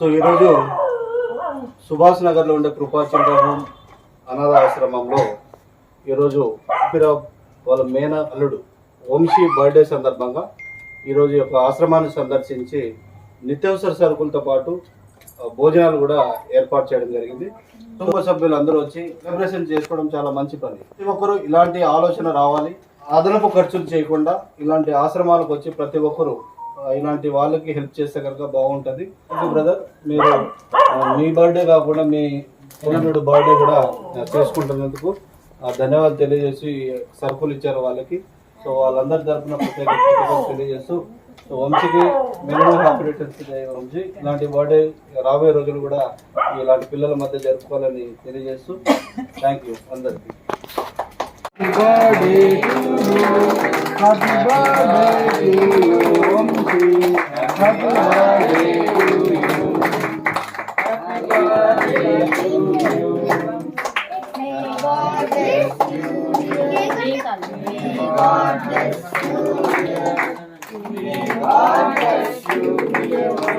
So ఈరోజు సుభాష్ నగర్లో ఉండే కృపా చిల్డ్రన్ హోమ్ అనాథ ఆశ్రమంలో ఈరోజు వాళ్ళ మేన అల్లుడు వంశీ బర్త్డే సందర్భంగా ఈరోజు యొక్క ఆశ్రమాన్ని సందర్శించి నిత్యావసర సరుకులతో పాటు భోజనాలు కూడా ఏర్పాటు చేయడం జరిగింది. కుటుంబ సభ్యులు అందరూ వచ్చి సెలబ్రేషన్ చేసుకోవడం చాలా మంచి పని. ప్రతి ఒక్కరు ఇలాంటి ఆలోచన రావాలి. అదనపు ఖర్చులు చేయకుండా ఇలాంటి ఆశ్రమాలకు వచ్చి ప్రతి ఒక్కరు ఇలాంటి వాళ్ళకి హెల్ప్ చేస్తే కనుక బాగుంటుంది. బ్రదర్, మీరు మీ బర్త్డే కాకుండా మీ సోదరుడు బర్త్డే కూడా చేసుకుంటున్నందుకు ధన్యవాదాలు తెలియజేసి సరుకులు ఇచ్చారు వాళ్ళకి. సో వాళ్ళందరి తరఫున ప్రత్యేక తెలియజేస్తూ సో వంశీకి మినిమం హ్యాపీ రిటర్న్స్ వంశీ. ఇలాంటి బర్త్డే రాబోయే రోజులు కూడా ఇలాంటి పిల్లల మధ్య జరుపుకోవాలని తెలియజేస్తూ థ్యాంక్ యూ అందరికీ. God bless you.